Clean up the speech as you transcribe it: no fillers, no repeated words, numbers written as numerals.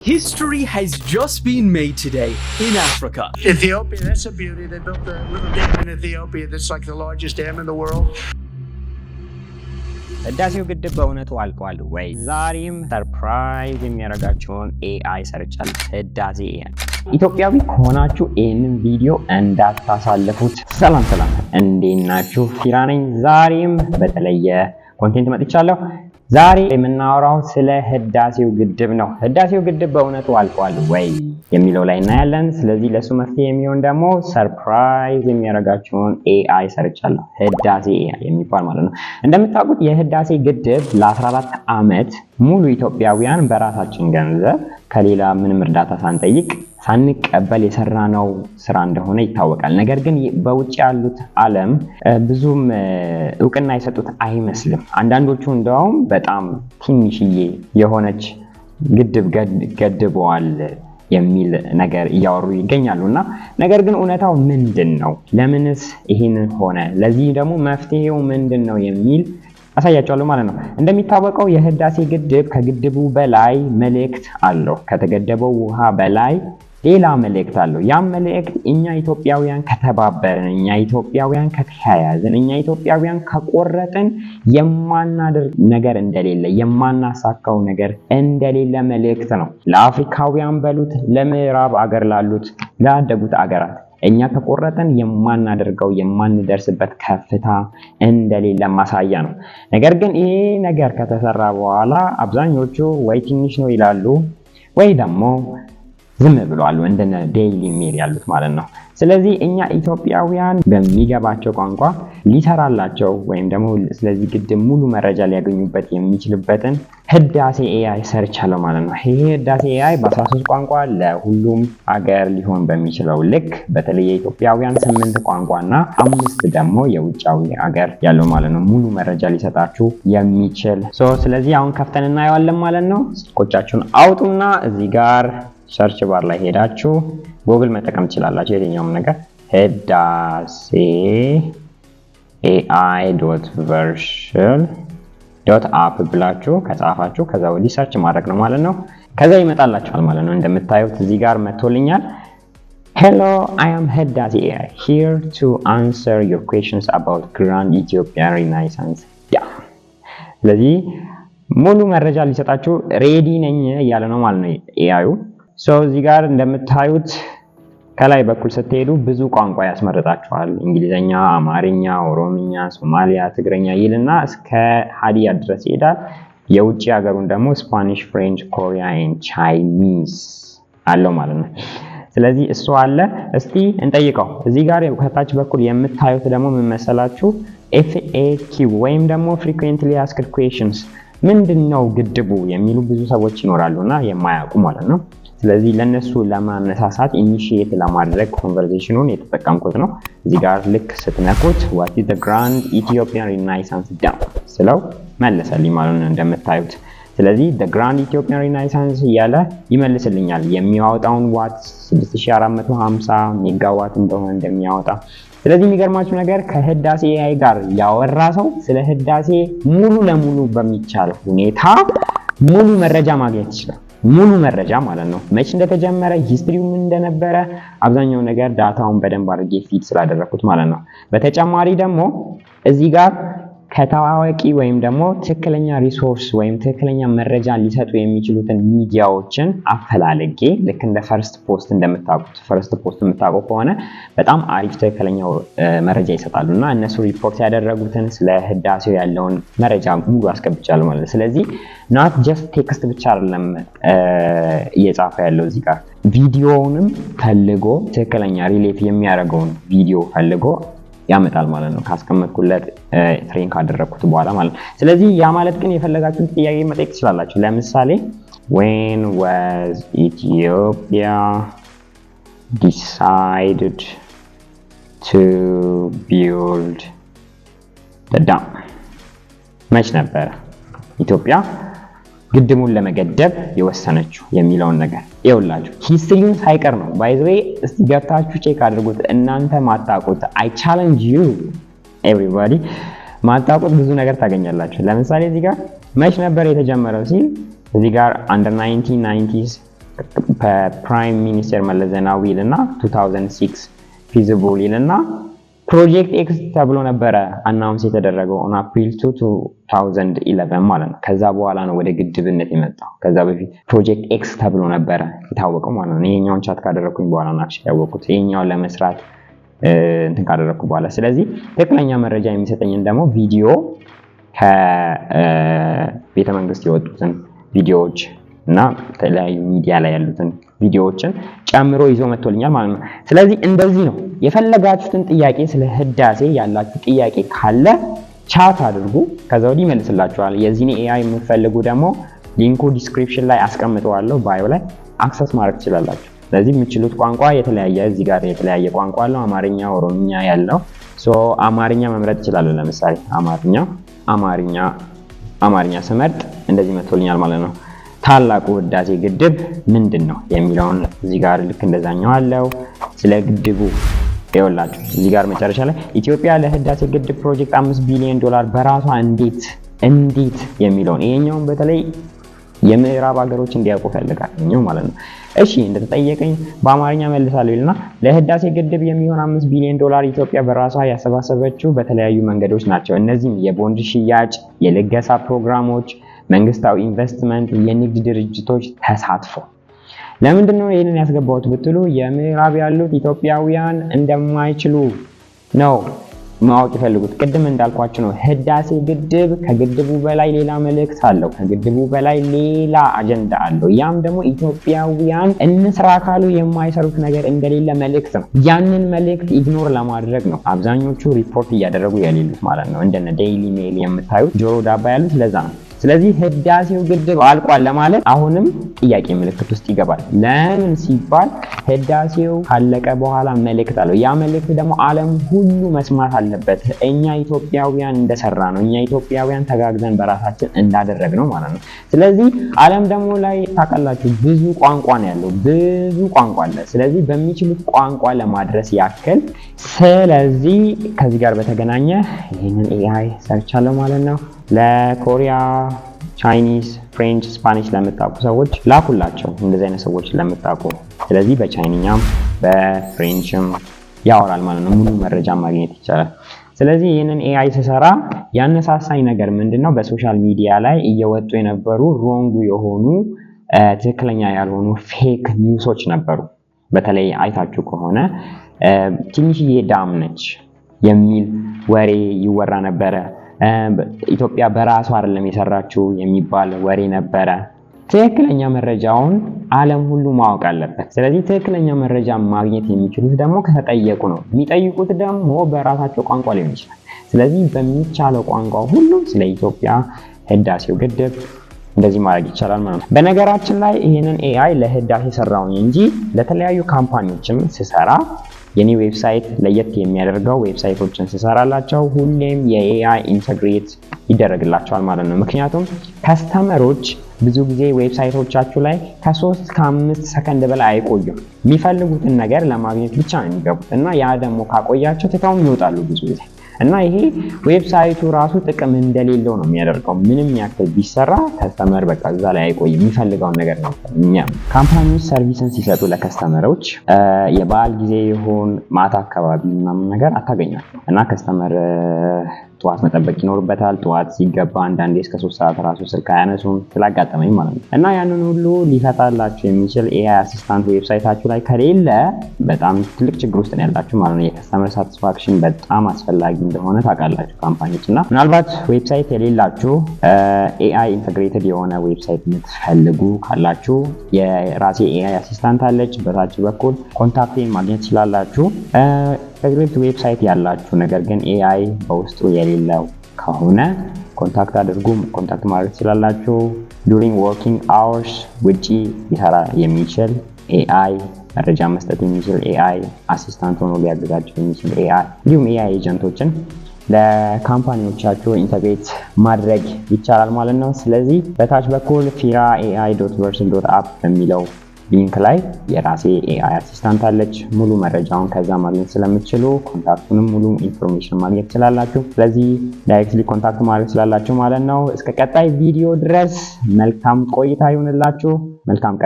History has just been made today in Africa. Ethiopia, that's a beauty. They built a little dam in Ethiopia that's like the largest dam in the world. ህዳሴው ግድብ በእውነቱ አልቋል ወይ? ዛሬም ሰርፕራይዝ የሚያደርጋችሁን ኤአይ ሰርቻለሁ። ህዳሴ ኤአይ ኢትዮጵያዊ ከሆናችሁ ይህንን ቪዲዮ እንዳታሳልፉት። ሰላም እንዴት ናችሁ? ፊራ ነኝ። ዛሬም በተለየ ኮንቴንት መጥቻለሁ። ዛሬ የምናወራው ስለ ህዳሴው ግድብ ነው። ህዳሴው ግድብ በእውነቱ አልቋል ወይ የሚለው ላይ እናያለን። ስለዚህ ለሱ መፍትሄ የሚሆን ደግሞ ሰርፕራይዝ የሚያደርጋችሁን ኤአይ ሰርቻለሁ። ህዳሴ ኤአይ የሚባል ማለት ነው። እንደምታውቁት የህዳሴ ግድብ ለ14 ዓመት ሙሉ ኢትዮጵያውያን በራሳችን ገንዘብ ከሌላ ምንም እርዳታ ሳንጠይቅ ሳንቀበል የሰራነው ስራ እንደሆነ ይታወቃል። ነገር ግን በውጭ ያሉት ዓለም ብዙም እውቅና የሰጡት አይመስልም። አንዳንዶቹ እንደውም በጣም ትንሽዬ የሆነች ግድብ ገድበዋል የሚል ነገር እያወሩ ይገኛሉና ነገር ግን እውነታው ምንድነው? ለምንስ ይሄን ሆነ? ለዚህ ደግሞ መፍትሄው ምንድነው የሚል አሳያችኋለሁ ማለት ነው። እንደሚታወቀው የህዳሴ ግድብ ከግድቡ በላይ መልእክት አለው። ከተገደበው ውሃ በላይ ሌላ መልእክት አለው። ያም መልእክት እኛ ኢትዮጵያውያን ከተባበርን፣ እኛ ኢትዮጵያውያን ከተያያዝን፣ እኛ ኢትዮጵያውያን ከቆረጥን የማናደርግ ነገር እንደሌለ፣ የማናሳካው ነገር እንደሌለ መልእክት ነው። ለአፍሪካውያን በሉት፣ ለምዕራብ አገር ላሉት ላደጉት አገራት እኛ ከቆረጥን የማናደርገው የማንደርስበት ከፍታ እንደሌለ ማሳያ ነው። ነገር ግን ይሄ ነገር ከተሰራ በኋላ አብዛኞቹ ወይ ትንሽ ነው ይላሉ ወይ ደግሞ ዝም ብለዋል፣ እንደነ ዴይሊ ሜል ያሉት ማለት ነው። ስለዚህ እኛ ኢትዮጵያውያን በሚገባቸው ቋንቋ ሊሰራላቸው ወይም ደግሞ ስለዚህ ግድብ ሙሉ መረጃ ሊያገኙበት የሚችልበትን ህዳሴ ኤአይ ሰርቻለሁ ማለት ነው። ይሄ ህዳሴ ኤአይ በ13 ቋንቋ ለሁሉም ሀገር ሊሆን በሚችለው ልክ በተለይ የኢትዮጵያውያን 8 ቋንቋና 5 ደግሞ የውጫዊ ሀገር ያለው ማለት ነው ሙሉ መረጃ ሊሰጣችሁ የሚችል ስለዚህ አሁን ከፍተን እናየዋለን ማለት ነው። ስልኮቻችሁን አውጡና እዚህ ጋር ሰርች ባር ላይ ሄዳችሁ ጉግል መጠቀም ትችላላችሁ። የትኛውም ነገር ህዳሴ ai.version.app ብላችሁ ከጻፋችሁ ከዛ ወዲህ ሰርች ማድረግ ነው ማለት ነው። ከዛ ይመጣላችኋል ማለት ነው። እንደምታዩት እዚህ ጋር መጥቶልኛል። Hello, I am Hidase AI here to answer your questions about Grand Ethiopian Renaissance. ስለዚህ ሙሉ መረጃ ሊሰጣችሁ ሬዲ ነኝ እያለ ነው ማለት ነው ኤአዩ። እዚህ ጋር እንደምታዩት ከላይ በኩል ስትሄዱ ብዙ ቋንቋ ያስመርጣችኋል። እንግሊዘኛ፣ አማርኛ፣ ኦሮምኛ፣ ሶማሊያ፣ ትግረኛ ይልና እስከ ሀዲያ ድረስ ይሄዳል። የውጭ ሀገሩን ደግሞ ስፓኒሽ፣ ፍሬንች፣ ኮሪያ ኤንድ ቻይኒዝ አለው ማለት ነው። ስለዚህ እሱ አለ። እስቲ እንጠይቀው። እዚህ ጋር ከታች በኩል የምታዩት ደግሞ ምን መሰላችሁ? FAQ ወይም ደግሞ frequently asked questions ምንድነው ግድቡ የሚሉ ብዙ ሰዎች ይኖራሉና የማያውቁ ማለት ነው። ስለዚህ ለነሱ ለማነሳሳት ኢኒሺየት ለማድረግ ኮንቨርሴሽኑን የተጠቀምኩት ነው። እዚህ ጋር ልክ ስትነኩት what is the Grand Ethiopian Renaissance Dam ስለው መለሰልኝ ማለት ነው እንደምታዩት። ስለዚህ the Grand Ethiopian Renaissance እያለ ይመልስልኛል። የሚያወጣውን ዋት 6450 ሜጋዋት እንደሆነ እንደሚያወጣ። ስለዚህ የሚገርማችሁ ነገር ከህዳሴ ኤአይ ጋር ያወራ ሰው ስለ ህዳሴ ሙሉ ለሙሉ በሚቻል ሁኔታ ሙሉ መረጃ ማግኘት ይችላል። ሙሉ መረጃ ማለት ነው። መቼ እንደተጀመረ ሂስትሪው ምን እንደነበረ አብዛኛው ነገር ዳታውን በደንብ አድርጌ ፊት ስላደረኩት ማለት ነው። በተጨማሪ ደግሞ እዚህ ጋር ከታዋቂ ወይም ደግሞ ትክክለኛ ሪሶርስ ወይም ትክክለኛ መረጃ ሊሰጡ የሚችሉትን ሚዲያዎችን አፈላልጌ ልክ እንደ ፈርስት ፖስት እንደምታውቁት ፈርስት ፖስት የምታውቁ ከሆነ በጣም አሪፍ ትክክለኛ መረጃ ይሰጣሉና እነሱ ሪፖርት ያደረጉትን ስለ ህዳሴው ያለውን መረጃ ሙሉ አስገብቻለሁ ማለት ነው። ስለዚህ not just ቴክስት ብቻ አይደለም እየጻፈ ያለው እዚህ ጋር ቪዲዮውንም ፈልጎ ትክክለኛ ሪሌት የሚያደርገውን ቪዲዮ ፈልጎ ያመጣል ማለት ነው። ካስቀመጥኩለት ትሬን ካደረኩት በኋላ ማለት ነው። ስለዚህ ያ ማለት ግን የፈለጋችሁን ጥያቄ መጠየቅ ትችላላችሁ። ለምሳሌ when was Ethiopia decided to build the dam? መች ነበር ኢትዮጵያ ግድሙን ለመገደብ የወሰነችው የሚለውን ነገር ይኸውላችሁ ሂስትሪውን ሳይቀር ነው። ባይ ዘ ዌይ እስቲ ገብታችሁ ቼክ አድርጉት። እናንተ ማጣቁት I challenge you everybody ማጣቁት ብዙ ነገር ታገኛላችሁ። ለምሳሌ እዚህ ጋር መች ነበር የተጀመረው ሲል እዚህ ጋር under 1990s ፕራይም ሚኒስተር መለስ ዜናዊ ይልና 2006 ፊዚብል ይልና ፕሮጀክት ኤክስ ተብሎ ነበረ አናውንስ የተደረገው on April 2011 ማለት ነው። ከዛ በኋላ ነው ወደ ግድብነት የመጣው። ከዛ በፊት ፕሮጀክት ኤክስ ተብሎ ነበረ የታወቀው ማለት ነው። ይሄኛውን ቻት ካደረኩኝ በኋላ ነው አክቹሊ ያወቁት ይሄኛውን ለመስራት እንትን ካደረኩ በኋላ። ስለዚህ ትክክለኛ መረጃ የሚሰጠኝን ደግሞ ቪዲዮ ከቤተ መንግስት የወጡትን ቪዲዮዎች እና የተለያዩ ሚዲያ ላይ ያሉትን ቪዲዮዎችን ጨምሮ ይዞ መጥቶልኛል ማለት ነው። ስለዚህ እንደዚህ ነው። የፈለጋችሁትን ጥያቄ ስለ ህዳሴ ያላችሁ ጥያቄ ካለ ቻት አድርጉ፣ ከዛ ወዲህ ይመልስላችኋል። የዚህን ኤአይ የምትፈልጉ ደግሞ ሊንኩ ዲስክሪፕሽን ላይ አስቀምጠዋለሁ፣ ባዮ ላይ አክሰስ ማድረግ ትችላላችሁ። ስለዚህ የምትችሉት ቋንቋ የተለያየ እዚህ ጋር የተለያየ ቋንቋ አለው። አማርኛ፣ ኦሮምኛ ያለው አማርኛ መምረጥ ትችላለሁ። ለምሳሌ አማርኛ ስመርጥ እንደዚህ መጥቶልኛል ማለት ነው። ታላቁ ህዳሴ ግድብ ምንድን ነው የሚለውን እዚህ ጋር ልክ እንደዛኛው አለው። ስለ ግድቡ ይኸውላችሁ እዚህ ጋር መጨረሻ ላይ ኢትዮጵያ ለህዳሴ ግድብ ፕሮጀክት $5 ቢሊዮን በራሷ እንዴት የሚለውን ይሄኛውን በተለይ የምዕራብ ሀገሮች እንዲያውቁ ፈልጋለሁ ማለት ነው። እሺ እንደተጠየቀኝ በአማርኛ መልሳለሁ ይልና ለህዳሴ ግድብ የሚሆን $5 ቢሊዮን ኢትዮጵያ በራሷ ያሰባሰበችው በተለያዩ መንገዶች ናቸው። እነዚህም የቦንድ ሽያጭ፣ የልገሳ ፕሮግራሞች፣ መንግስታዊ ኢንቨስትመንት፣ የንግድ ድርጅቶች ተሳትፎ። ለምንድን ነው ይሄንን ያስገባሁት ብትሉ የምዕራብ ያሉት ኢትዮጵያውያን እንደማይችሉ ነው ማወቅ ይፈልጉት። ቅድም እንዳልኳችሁ ነው ህዳሴ ግድብ ከግድቡ በላይ ሌላ መልእክት አለው። ከግድቡ በላይ ሌላ አጀንዳ አለው። ያም ደግሞ ኢትዮጵያውያን እንስራ ካሉ የማይሰሩት ነገር እንደሌለ መልእክት ነው። ያንን መልእክት ኢግኖር ለማድረግ ነው አብዛኞቹ ሪፖርት እያደረጉ ያሌሉት ማለት ነው። እንደነ ዴይሊ ሜል የምታዩት ጆሮ ዳባ ያሉት ለዛ ነው። ስለዚህ ህዳሴው ግድብ አልቋል ለማለት አሁንም ጥያቄ ምልክት ውስጥ ይገባል። ለምን ሲባል ህዳሴው ካለቀ በኋላ መልእክት አለው። ያ መልእክት ደግሞ ዓለም ሁሉ መስማት አለበት። እኛ ኢትዮጵያውያን እንደሰራ ነው፣ እኛ ኢትዮጵያውያን ተጋግዘን በራሳችን እንዳደረግ ነው ማለት ነው። ስለዚህ ዓለም ደግሞ ላይ ታውቃላችሁ ብዙ ቋንቋ ነው ያለው፣ ብዙ ቋንቋ አለ። ስለዚህ በሚችሉት ቋንቋ ለማድረስ ያክል ስለዚህ ከዚህ ጋር በተገናኘ ይህንን ኤአይ ሰርቻለሁ ማለት ነው። ለኮሪያ፣ ቻይኒዝ፣ ፍሬንች፣ ስፓኒሽ ለምታውቁ ሰዎች ላኩላቸው፣ እንደዚህ አይነት ሰዎች ለምታውቁ። ስለዚህ በቻይንኛም በፍሬንችም ያወራል ማለት ነው። ሙሉ መረጃ ማግኘት ይቻላል። ስለዚህ ይህንን ኤአይ ስሰራ ያነሳሳኝ ነገር ምንድነው? በሶሻል ሚዲያ ላይ እየወጡ የነበሩ ሮንግ የሆኑ ትክክለኛ ያልሆኑ ፌክ ኒውሶች ነበሩ። በተለይ አይታችሁ ከሆነ ትንሽዬ ዳም ነች የሚል ወሬ ይወራ ነበረ። ኢትዮጵያ በራሷ አይደለም የሰራችው የሚባል ወሬ ነበረ። ትክክለኛ መረጃውን ዓለም ሁሉ ማወቅ አለበት። ስለዚህ ትክክለኛ መረጃ ማግኘት የሚችሉት ደግሞ ከተጠየቁ ነው። የሚጠይቁት ደግሞ በራሳቸው ቋንቋ ሊሆን ይችላል። ስለዚህ በሚቻለው ቋንቋ ሁሉ ስለ ኢትዮጵያ ህዳሴው ግድብ እንደዚህ ማድረግ ይቻላል ማለት ነው። በነገራችን ላይ ይሄንን ኤአይ ለህዳሴ ሰራውኝ እንጂ ለተለያዩ ካምፓኒዎችም ስሰራ የኔ ዌብሳይት ለየት የሚያደርገው ዌብሳይቶችን ስሰራላቸው ሁሌም የኤአይ ኢንተግሬት ይደረግላቸዋል ማለት ነው። ምክንያቱም ከስተመሮች ብዙ ጊዜ ዌብሳይቶቻችሁ ላይ ከ3 እስከ 5 ሰከንድ በላይ አይቆዩም። የሚፈልጉትን ነገር ለማግኘት ብቻ ነው የሚገቡት እና ያ ደግሞ ካቆያቸው ትተው ይወጣሉ ብዙ ጊዜ እና ይሄ ዌብሳይቱ ራሱ ጥቅም እንደሌለው ነው የሚያደርገው። ምንም ያክል ቢሰራ ከስተመር በቃ እዛ ላይ አይቆይም፣ የሚፈልገውን ነገር ነው። ካምፓኒዎች ሰርቪስን ሲሰጡ ለከስተመሮች የበዓል ጊዜ ይሁን ማታ አካባቢ ምናምን ነገር አታገኛቸው እና ከስተመር ጠዋት መጠበቅ ይኖርበታል። ጠዋት ሲገባ አንዳንዴ እስከ 3 ሰዓት ራሱ ስልክ አያነሱም ስላጋጠመኝ ማለት ነው። እና ያንን ሁሉ ሊፈታላችሁ የሚችል ኤአይ አሲስታንት ዌብሳይታችሁ ላይ ከሌለ በጣም ትልቅ ችግር ውስጥ ነው ያላችሁ ማለት ነው። የከስተመር ሳቲስፋክሽን በጣም አስፈላጊ እንደሆነ ታውቃላችሁ ካምፓኒዎች። እና ምናልባት ዌብሳይት የሌላችሁ ኤአይ ኢንተግሬትድ የሆነ ዌብሳይት የምትፈልጉ ካላችሁ የራሴ ኤአይ አሲስታንት አለች። በታች በኩል ኮንታክቴን ማግኘት ትችላላችሁ። ኢንተግሬትድ ዌብሳይት ያላችሁ ነገር ግን ኤአይ በውስጡ የሌለው ከሆነ ኮንታክት አድርጉ። ኮንታክት ማድረግ ትችላላችሁ። ዱሪንግ ወርኪንግ አወርስ ውጪ ሊሰራ የሚችል ኤአይ፣ መረጃ መስጠት የሚችል ኤአይ አሲስታንት ሆኖ ሊያግዛችሁ የሚችል ኤአይ እንዲሁም ኤአይ ኤጀንቶችን ለካምፓኒዎቻችሁ ኢንተግሬት ማድረግ ይቻላል ማለት ነው። ስለዚህ በታች በኩል fira.ai.vercel.app በሚለው ሊንክ ላይ የራሴ ኤአይ አሲስታንት አለች። ሙሉ መረጃውን ከዛ ማግኘት ስለምትችሉ ኮንታክቱንም ሙሉ ኢንፎርሜሽን ማግኘት ትችላላችሁ። ስለዚህ ዳይሬክትሊ ኮንታክት ማድረግ ትችላላችሁ ማለት ነው። እስከ ቀጣይ ቪዲዮ ድረስ መልካም ቆይታ ይሁንላችሁ። መልካም ቀን